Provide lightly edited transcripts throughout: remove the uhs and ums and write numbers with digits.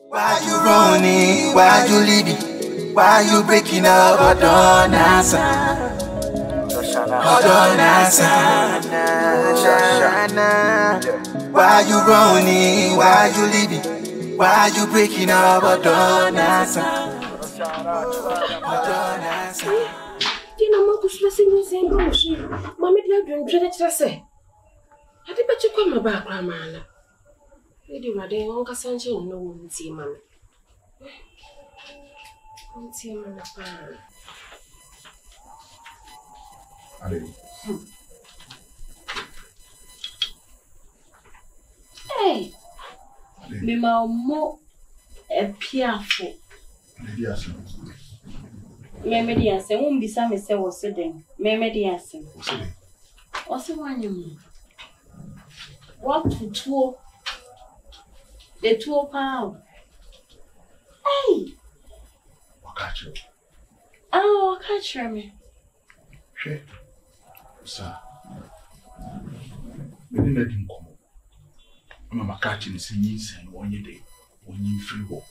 Why you running? Why you leaving? Why you breaking up? Hold on, answer. Hold on, answer. Why you running? Why you leaving? Why you breaking up? Hold on, answer. Hold on, answer. You know, Marcus was in the same bullshit. Mammy, you drink to say. I did bet you come back, Ramana. Lady Radin, Uncle Sancho, no one see, Mammy. Won't see him on the fire. Hey, me mo a piafo. Memedias, and won't be some say was sitting. Memedias, also one you. What to two? The 2 pound. Hey, catch you. Oh, catch me. Sure, sir. We didn't let him come. I'm catching the scenes and 1 day when you free walk.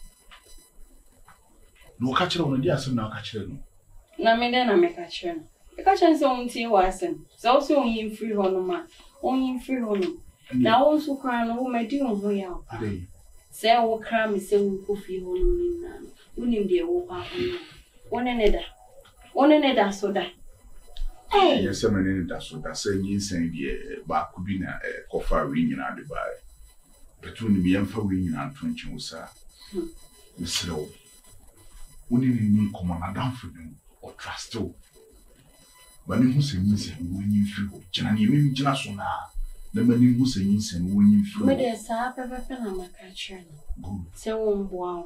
No catcher on the day, so now catch them. Na me then I make a churn. The catcher is on tea wasn't. So also only free honor, only free honor. Now also crying, who may do on way out. Say, I will cram me, say, we could feel on wouldn't be a walk out. One another, so that. Hey, yes, I'm an editor, so that's saying you saying the back could be a coffer ring in our divide. Between me and for ring and 20, sir. Miss Slow. When you need command, I don't for them or trust you. But you say, when you feel, Jenny, maybe Janasona. The man who says, and when you feel, but there's a pepper on my catcher. Good. So, wow,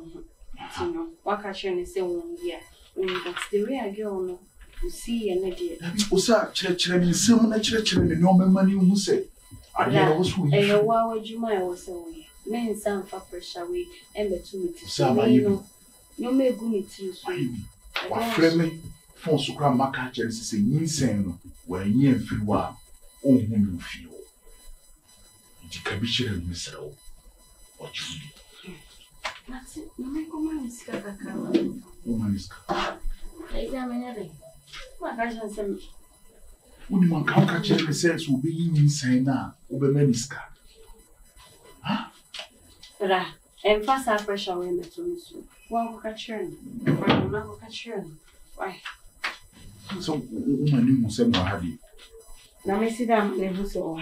you know, what catcher is saying, yeah, that's the way I go. You see, and idiot. Osa, church, and some church, and no man who say, I know who you are. Why would you mind also? Men some for pressure we and the 2 meetings. You may go me to what friendly for so grand my catcher is saying, insane, where you and free one, oh, whom you feel. It can be shared, Miss Rowe. What you need. That's it. No, make woman is woman is examining. My cousin said, when one can't catch the sense will be insane now, over Meniska. Huh? And fast our pressure when the 2 meetings. One will catch her. One will catch her. Why? So, woman, you say, no, have you? Now, me sit down, never so.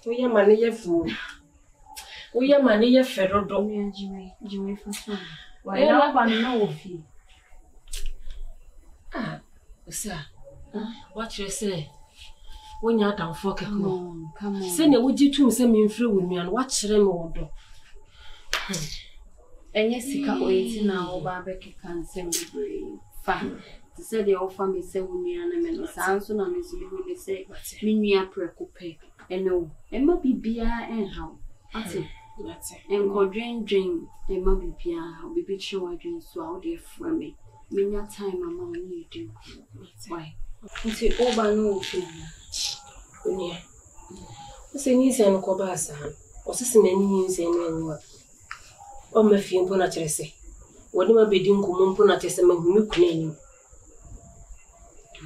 We are money fool. We are money federal dog. Jimmy for some. Why not one no fee? Ah, sir. What you say? When you're down for come on. Send a would you two send me through with me and watch them all. And yes, he can't wait now. Barbecue can send me fine. To say the old family say with me and a sounds on his you say, Minia precope. And no, it might be beer and how. That's it. And go drain, it might be beer, I'll be sure I drink so out there for me. Minia time, Mamma, you do. Why? It's an over no thing. What's a news and cobasa? What's many news and what? Oh, my fiend Ponatese. What am I bidding Kumon Ponatese who you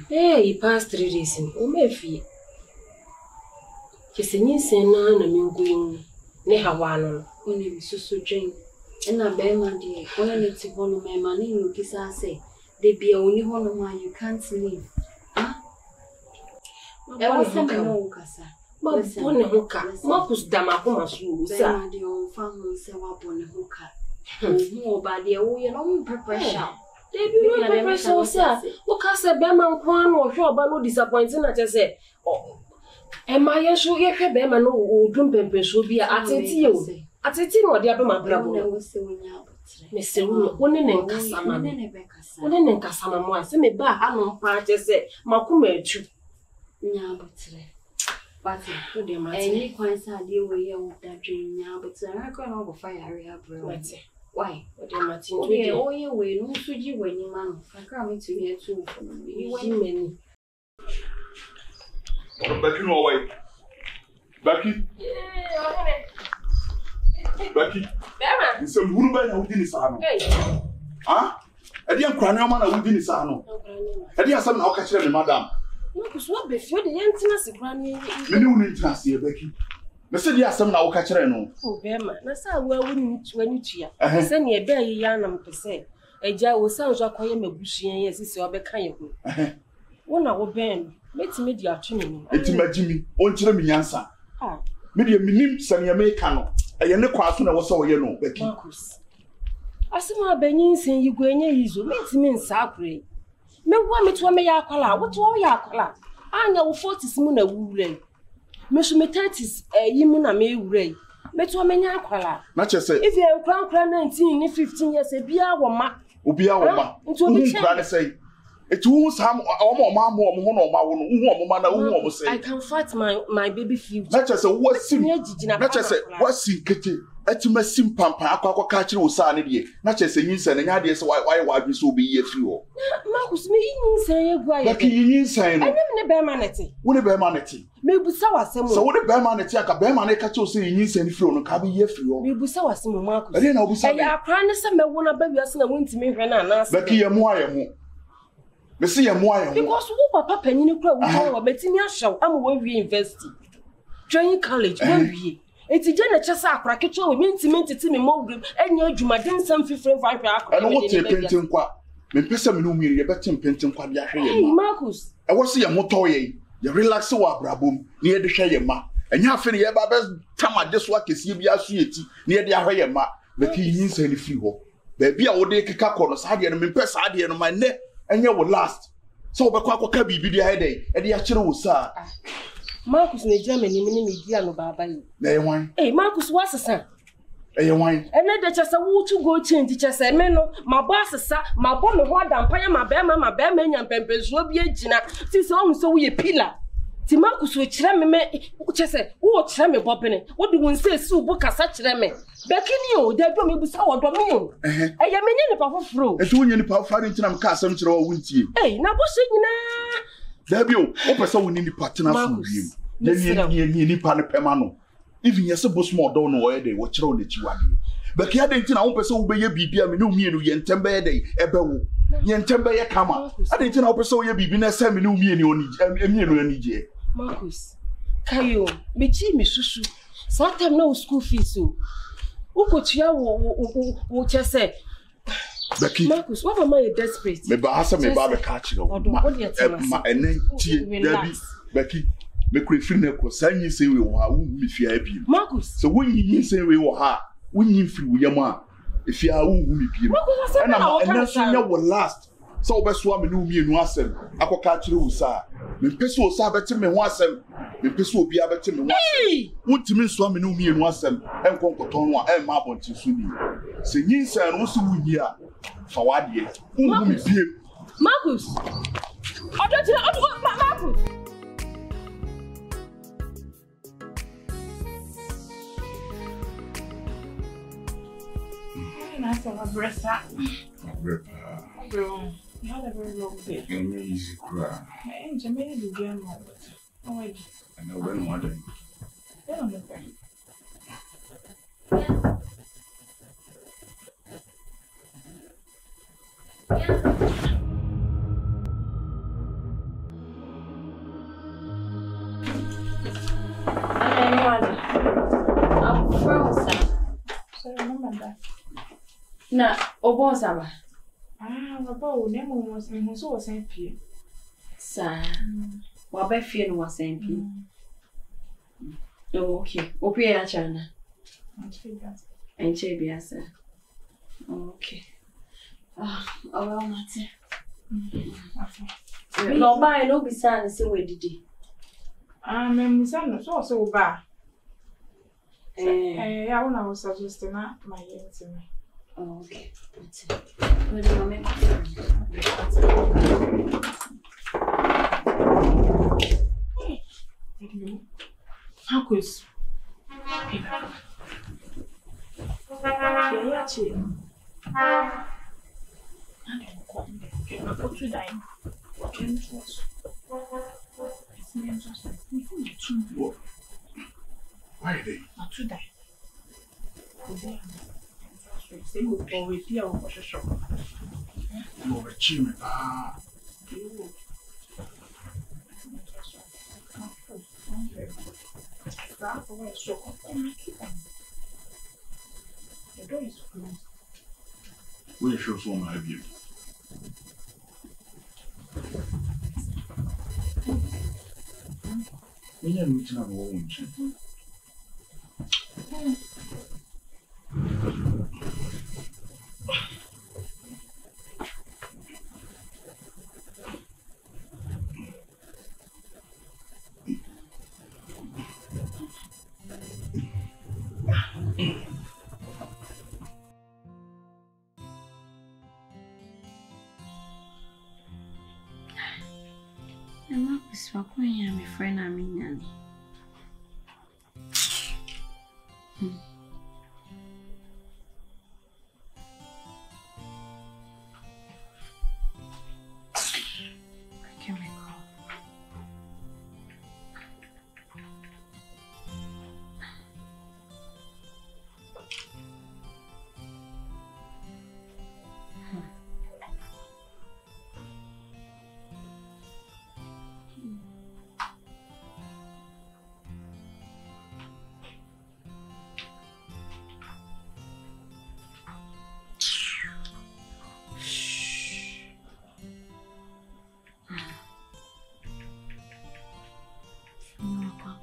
Hey, he passed 3 days in Omefi. Kiss a news and none, and you going near one only so drink. And a bear, my dear, when it's one of my money, you kiss I say, they be only one of my you can't sleep. I was a no cassa. But one hooker, Marcus Damacoma, sir, the old family say up on a hooker. More by the old own preparation. They do not prepare so, sir. What can say Beman Kwan or sure about no disappointing? I just say, oh, and my sure you have Beman or Dumpen should be at you. At a tea or the other my brother was so Mr. One in Cassama, one in Cassama, send me back. I don't part, say, Macume. But any coins are deal with you that dream now, but I'm going over fire area, bro. Why? What do you Martin? Oh, you will not should you when you man. I come to here too. You win many. Becky, no way. Becky. Becky. It's a woman who didn't sound. Huh? I didn't cry no man who didn't sound. I didn't some now catch the madam. No, because what before the emptiness granny. You need to see Becky. I said, yes, some now catch her. No, oh, Bema, that's how well when you cheer. I send you a bear yarn per se. A jar will sound like I am a bushy and yes, it's your kind of one hour Ben. Let's meet the afternoon. It's my Jimmy, won't tell me answer. Medium minim, Sanya Mecano. I am the question I was so you know, Becky. I see my Benin saying you go in your easel, makes me sacred. Me want me to a mayakala, what to all yakala? I know 40 moon a woolly. Miss Metatis, a yimuna may ray. Met to a mayakala. Not just say, if you are crown 19, 15 years, a beer or ma. Ubia or ma. Into a granny say. It was some or mamma or mama, say. I can fight my baby few. Not just a what's in not just a what's in Kitty. At my sim pampa, aqua catcher was sanity. Not just a use and ideas why this will be a few. Marcus, me say, Lucky, you say, I never bear manatee. What a bear manatee? Maybe so what a bear manatee, a bear manatee catch you say you send through no cabby ye few. Maybe so as Marcus. I didn't know we are crying some one baby as I went to me when I asked Becky and why. Messi and why? Because who papa penny crowd, betting your show, I'm where we invest. Training college, where we. It's a general chassa, cracket, we mean to meet it in a more group, and you do my didn't some 15 5 hours. I know what you're painting qua. Me pesa me no me ye betim painting kwa dia hwe ye. Marcus. I was see your motor ye. You relax wa brabom, near the hwe ye ma. And you feel ye ba best tama this work is ye bia so yeti, near the hwe ye ma. Make you yin say ni free ho. Baby a wo de keka kono sa de no me pesa de no my ne. And you will last. So, but what can be the headache? And the actual sir. Marcus in Germany, media no baba. They wine. Hey, Marcus was a son. Hey, wine. And then just a wood to go change. Just a meno, my boss, sir, my bomb, what I'm paying my bear man, and Pempers will be a gina. Tis almost so we a pillar. Timarcus will tram me, just say, oh, tram me, Bobbin. What do you say, so book as such reme? Becky, you, they don't be so what you. I am in a power fro. A 2 year power fighting to them castle or winty. Hey, now what's it now? There be open so we need the partner from you. Then you need pan permano. Even yes, a boss more don't know where they watch on the Chiwadi. But I didn't know person be a BB, I know me and you tembe day, ebe. Yen tembe ya kama. I didn't know person ye BB na send me no me and you. Marcus, Kayo, Michi Misusu. Sometimes no school fees so. Ukochia wo chese. Becky. Marcus, what am I desperate? Me ba hasa me ba be catch no. Ma enen tie Debbie. Becky, me kure free na ko sanyi say we wo ha wo mi fia bi. Marcus. So when you say we wo ha, when you free we am a if you are wo mi bi. Marcus, I say na so nya will last. So obeso am no mi enu asem. Akoka kire wo sa. Me peso o sa beti me ho asem. Me peso obi abeti me ho asem. Wontimi so am no mi enu asem. Enkonkoton a e ma abonti so ni. Se nyinsan no so wuni a fa wade. Wo mi biem. Marcus. Marcus. That's a bressa. Bro. You had a very long day. Easy cry. And Jamaica began more. Oh, wait. I know when one day. I don't know. I'm frozen. So remember that. Na, Obosaba. Papa, name was in who was St. Pierre. Sir, what by fear was St. Pierre? Oh, okay. Opia China. And Chabia, sir. Okay. Ah, well, Matty. No, by no be sad, so we did it. Miss Anna, so bad. I was suggesting my intimate. Okay. Marcus. Why are they? Not to die. Say you always hear what a shock. You overachieve me. We show so my view. We are meeting on one. Marcus, what can you my friend? I mean,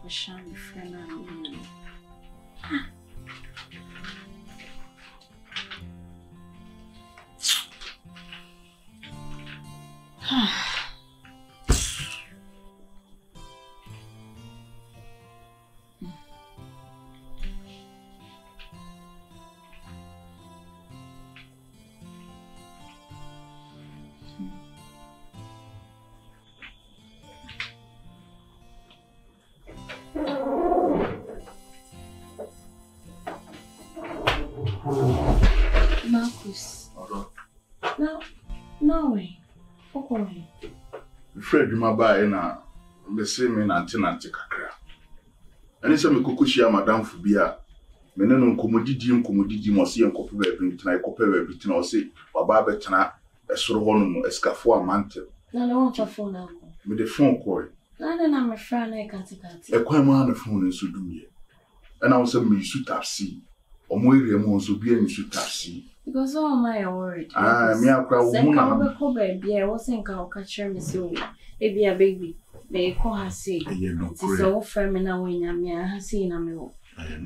Shiny friend, I mean. Marcus. No way. Okay. Fred, my buy na me say me na nante kakra. Ani se me kokoshia madam Fubia. Me ne no nkomodidi mo se enkope ba bi ntina ekope ba bi ntina o se baba betena esoro ho no escafo amante. Na no want phone na. Me the phone call. Na me friend na katikati. Ekwan ma na phone nso dumie. And I was a me su taxi. Omo ire mo nso bi ani su taxi. Because all my worried. Me akra wo mu na. Say ko ba bia wo say nka o ka kire me say o. E bia baby. Me ko ha say. Ti so friend me na wo nya me ha say na me wo.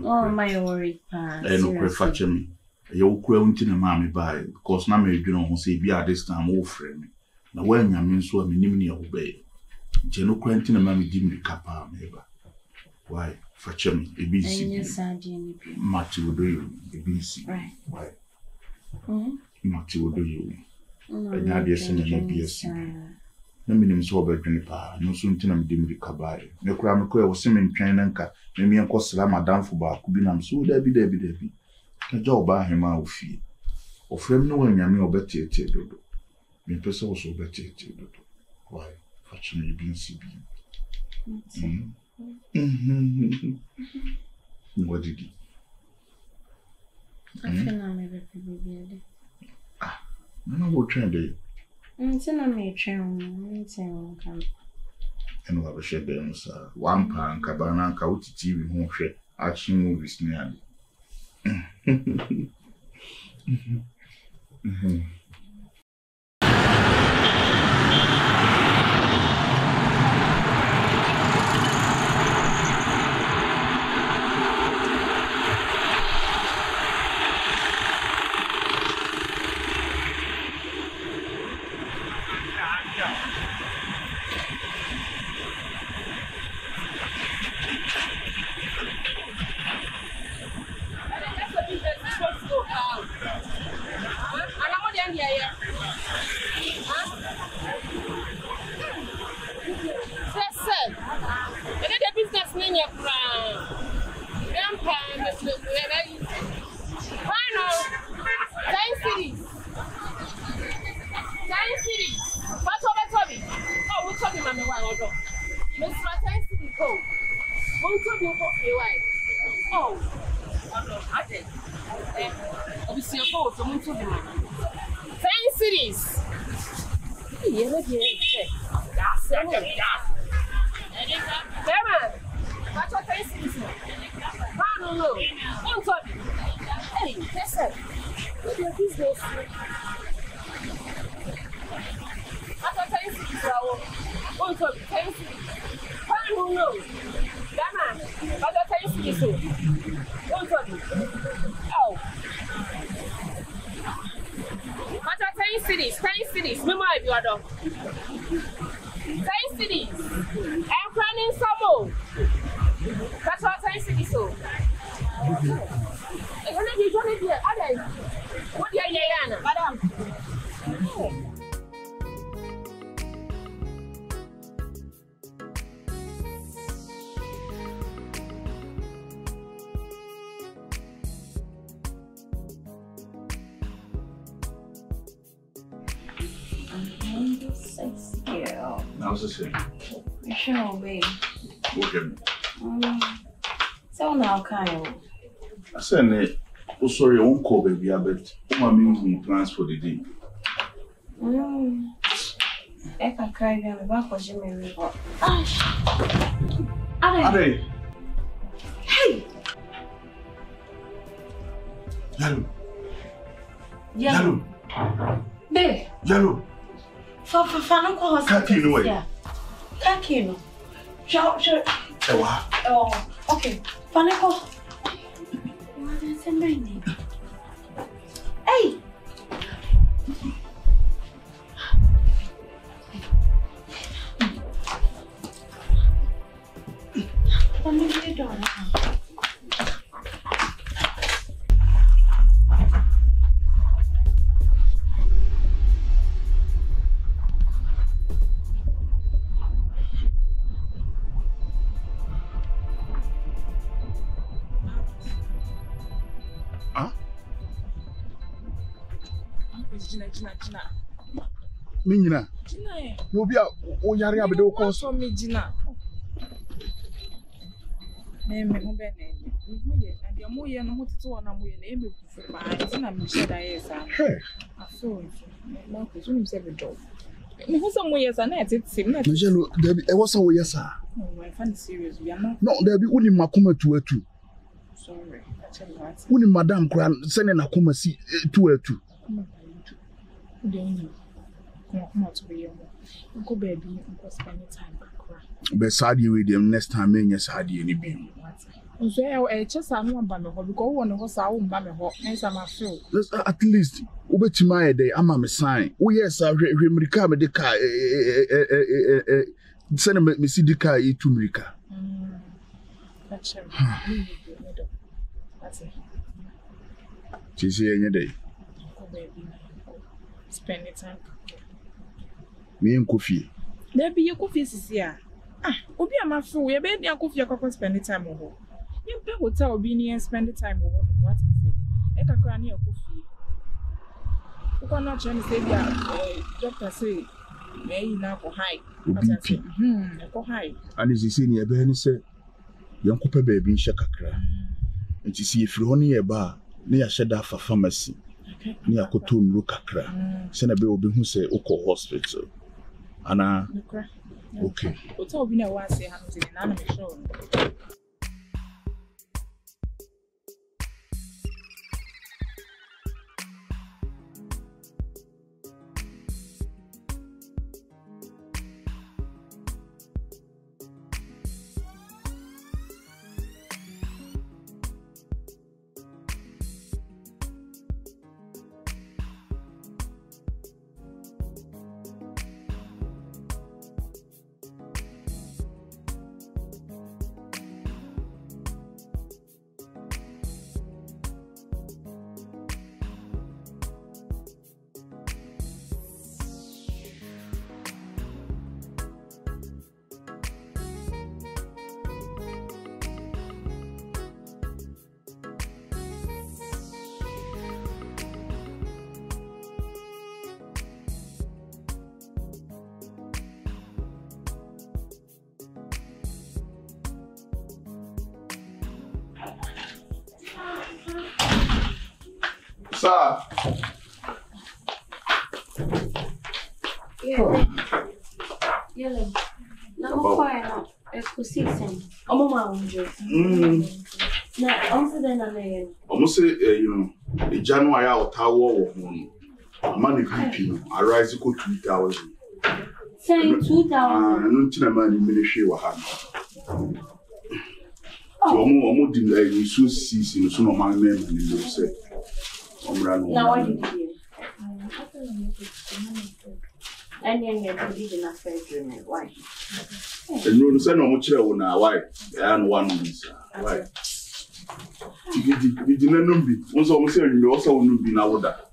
Oh my worried pa. No kure fa chemi. Ye wo kura unti na ma me buy because na me dwene ho say bia this time wo friend me. Na wo nya me nso a me nim ne ho be. Je no kura unti na ma me di me kapa me ba. Why? For chemi, ABC. Mati would do you, ABC. Right. Why? Mati would do you. And now there's an BSc. No minimum so bad, Juniper, no soon to them dim recover. No cram was swimming train and cut, maybe and cost Madame for bar could be nam so there be. A job by him out fee. Or frame no one yammy or better dodo. Me person also better dodo. Why? Fortunately, being CB. What did he? I feel I'm a baby. No, what trend day? It's in a matron. And what a shed them, sir. One pound cabana, couch TV home shed, action movies nearly. How's this thing? Sure, babe. Okay. So now, Kyle. I said, oh, sorry, I won't call baby, but my main plans for the day. I can cry them back for Jimmy. Ade. Hey! Yellow. Babe. Yellow. Fafana ko Kaki no way. Kaki no. Sure. Ewa. Oh, okay. Fanako. What is the name? Hey. What are you doing? Gina. Minina. Gina. No be o yare abede o ko so me Gina. Me ho be na me. Ho ye na de mo ye no ho tete wona mo ye na e be kufu pa. Gina me share da yes ah. Hey. Aso. Ma ko so nim se be do. Me ho so mo yes na e tete na. No jelo Debbie e was so yes ah. No, I find serious. We are not. No, Debbie uni makoma tu. Sorry. Actually what? Uni madam kran sene na koma si tu. Come out to be young. Go baby, go spend time back. But sadly with them next time me sadly any be. So I just am one by me because one was our own by me hot. Nice am feel. At least ubetima day ama me sign. Oh yes, America me de car send me see the car to America. That's it. That's it. She say any day. Go baby. Spend the time. Me and coffee. There be your coffee is here. Obi am afro, we be your coffee akwa spend the time ho. You pay hotel be near spend the time ho. What is it? E ka kra near coffee. You cannot change say dia doctor say me na ko high. Ko high. And is say near be ni say yanko pe baby nhye kakra. Nti see if ho ne ba na ya sheda fa pharmacy. Ni akoto nru kakra. Se na be obi hu say ukọ hospital. Ana okay. Hotel bi na wa say ha no say na me sure. Sir. Yellow. Now, fire. Exposition. Mama, now, answer then a almost say, a January out tower money creeping. I rise equal 2,000. Say 2,000. And no man in ministry were having. Almost didn't you so season, so no man name and you say, now, what did you and then you're in a fair dream. Why? And you say no much on our wife, and one is why. You didn't know me. Once almost you also wouldn't be now that.